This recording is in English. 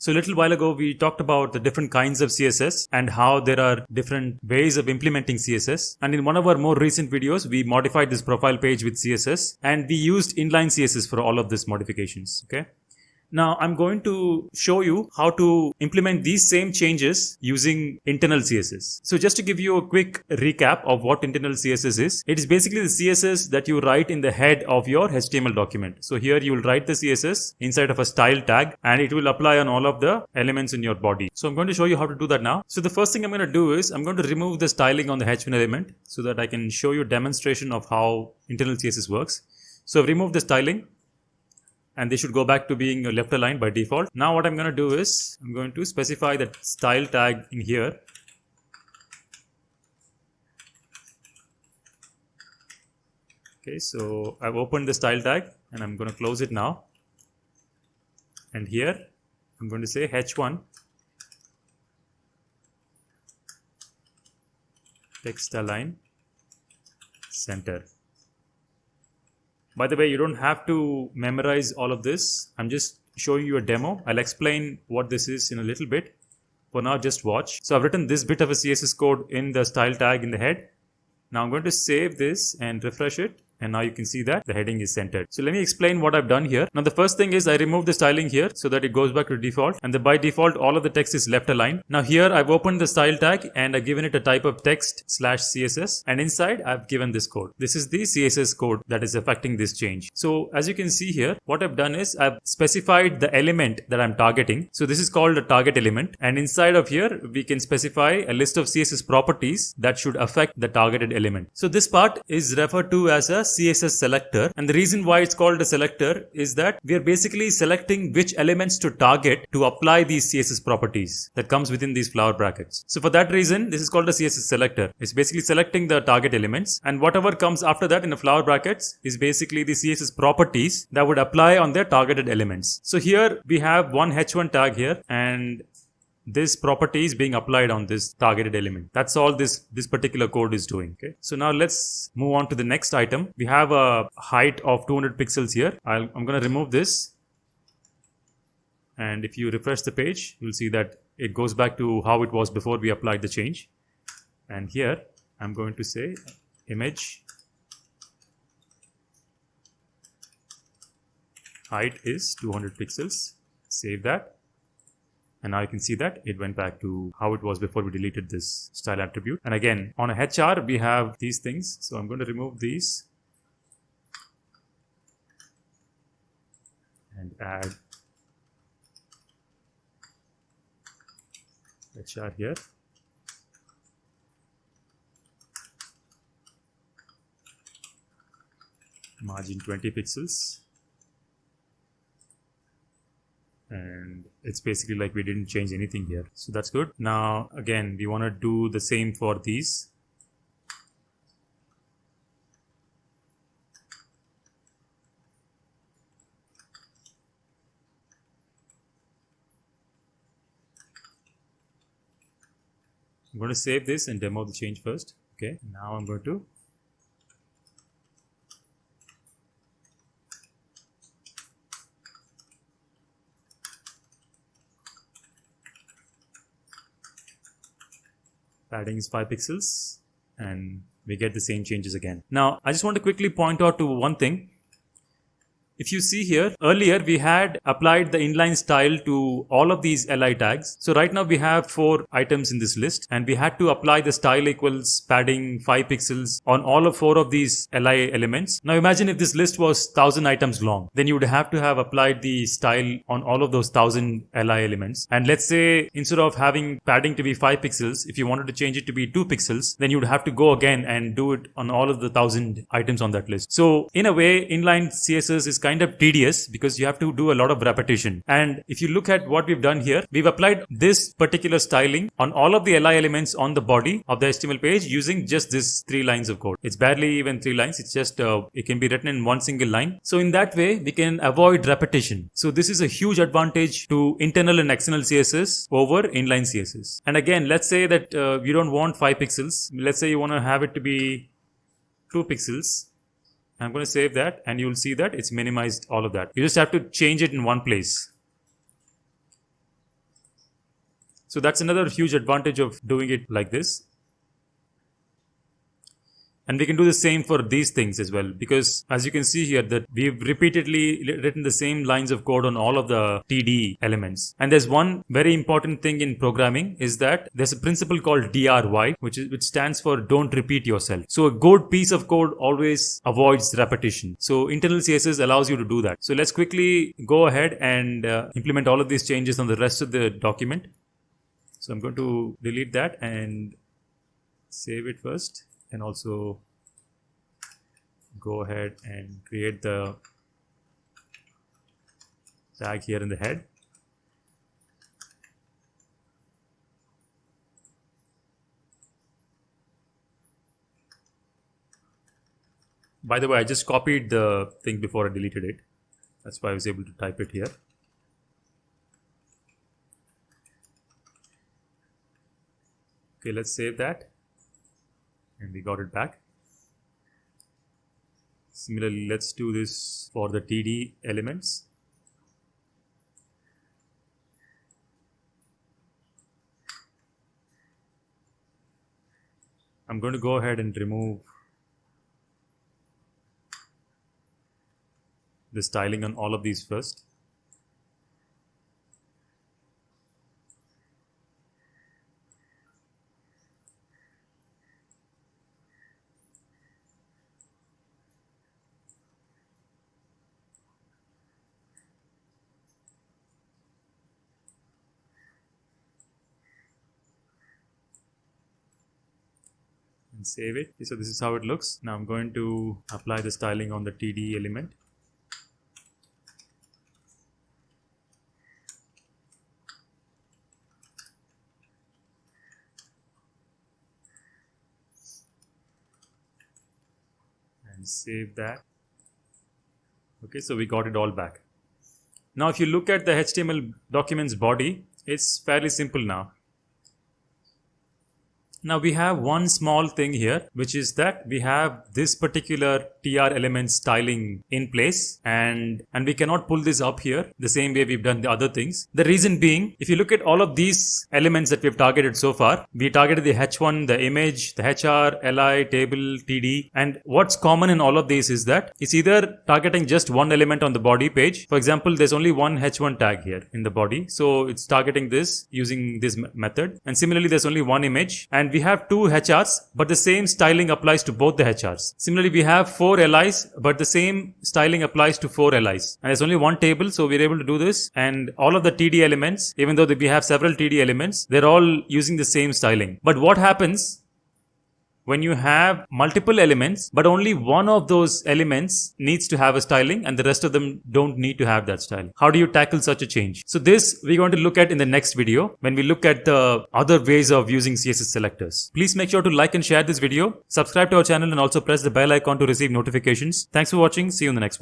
So a little while ago, we talked about the different kinds of CSS and how there are different ways of implementing CSS. And in one of our more recent videos, we modified this profile page with CSS and we used inline CSS for all of these modifications. Okay. Now I'm going to show you how to implement these same changes using internal CSS. So just to give you a quick recap of what internal CSS is, it is basically the CSS that you write in the head of your HTML document. So here you will write the CSS inside of a style tag and it will apply on all of the elements in your body. So I'm going to show you how to do that now. So the first thing I'm going to do is I'm going to remove the styling on the H1 element so that I can show you a demonstration of how internal CSS works. So I've removed the styling, and they should go back to being left aligned by default. Now what I'm going to do is I'm going to specify that style tag in here. Okay, so I've opened the style tag and I'm going to close it now. And here I'm going to say H1 text align center. By the way, you don't have to memorize all of this. I'm just showing you a demo. I'll explain what this is in a little bit. For now, just watch. So I've written this bit of a CSS code in the style tag in the head. Now I'm going to save this and refresh it. And now you can see that the heading is centered. So let me explain what I've done here. Now the first thing is I removed the styling here so that it goes back to default. And by default, all of the text is left aligned. Now here I've opened the style tag and I've given it a type of text/CSS. And inside I've given this code. This is the CSS code that is affecting this change. So as you can see here, what I've done is I've specified the element that I'm targeting. So this is called a target element. And inside of here, we can specify a list of CSS properties that should affect the targeted element. So this part is referred to as a CSS selector, and the reason why it's called a selector is that we are basically selecting which elements to target to apply these CSS properties that comes within these flower brackets. So for that reason, this is called a CSS selector. It's basically selecting the target elements, and whatever comes after that in the flower brackets is basically the CSS properties that would apply on their targeted elements. So here we have one H1 tag here, and this property is being applied on this targeted element. That's all this particular code is doing. Okay. So now let's move on to the next item. We have a height of 200 pixels here. I'm going to remove this. And if you refresh the page, you'll see that it goes back to how it was before we applied the change. And here I'm going to say image height is 200 pixels. Save that. And now you can see that it went back to how it was before we deleted this style attribute. And again, on a HR, we have these things. So I'm going to remove these and add HR here. Margin 20 pixels. And it's basically like we didn't change anything here. So that's good. Now, again, we want to do the same for these. I'm going to save this and demo the change first. Okay. Now I'm going to padding is 5 pixels and we get the same changes again. Now, I just want to quickly point out to one thing. If you see here, earlier we had applied the inline style to all of these li tags. So right now we have 4 items in this list and we had to apply the style equals padding 5 pixels on all of 4 of these li elements. Now imagine if this list was 1000 items long, then you would have to have applied the style on all of those 1000 li elements. And let's say instead of having padding to be 5 pixels, if you wanted to change it to be 2 pixels, then you would have to go again and do it on all of the 1000 items on that list. So in a way, inline CSS is kind of tedious because you have to do a lot of repetition. And if you look at what we've done here, we've applied this particular styling on all of the li elements on the body of the HTML page using just this 3 lines of code. It's barely even 3 lines. It's just, it can be written in one single line. So in that way, we can avoid repetition. So this is a huge advantage to internal and external CSS over inline CSS. And again, let's say that you don't want 5 pixels. Let's say you want to have it to be 2 pixels. I'm going to save that and you'll see that it's minimized all of that. You just have to change it in one place. So that's another huge advantage of doing it like this. And we can do the same for these things as well, because as you can see here that we've repeatedly written the same lines of code on all of the TD elements. And there's one very important thing in programming is that there's a principle called DRY, which stands for don't repeat yourself. So a good piece of code always avoids repetition. So internal CSS allows you to do that. So let's quickly go ahead and implement all of these changes on the rest of the document. So I'm going to delete that and save it first. And also go ahead and create the tag here in the head. By the way, I just copied the thing before I deleted it. That's why I was able to type it here. Okay, let's save that. And we got it back. Similarly, let's do this for the TD elements. I'm going to go ahead and remove the styling on all of these first. And save it. So this is how it looks. Now I'm going to apply the styling on the TD element. And save that. Okay, so we got it all back. Now if you look at the HTML document's body, it's fairly simple now. Now we have one small thing here, which is that we have this particular TR element styling in place, and we cannot pull this up here the same way we've done the other things. The reason being, if you look at all of these elements that we've targeted so far, we targeted the H1, the image, the HR, LI, table, TD, and what's common in all of these is that it's either targeting just one element on the body page. For example, there's only one H1 tag here in the body, so it's targeting this using this method. And similarly, there's only one image, and we have two HRs, but the same styling applies to both the HRs. Similarly, we have four LIs, but the same styling applies to four LIs. And there's only one table, so we're able to do this. And all of the TD elements, even though we have several TD elements, they're all using the same styling. But what happens when you have multiple elements, but only one of those elements needs to have a styling and the rest of them don't need to have that styling? How do you tackle such a change? So this we're going to look at in the next video when we look at the other ways of using CSS selectors. Please make sure to like and share this video, subscribe to our channel, and also press the bell icon to receive notifications. Thanks for watching. See you in the next one.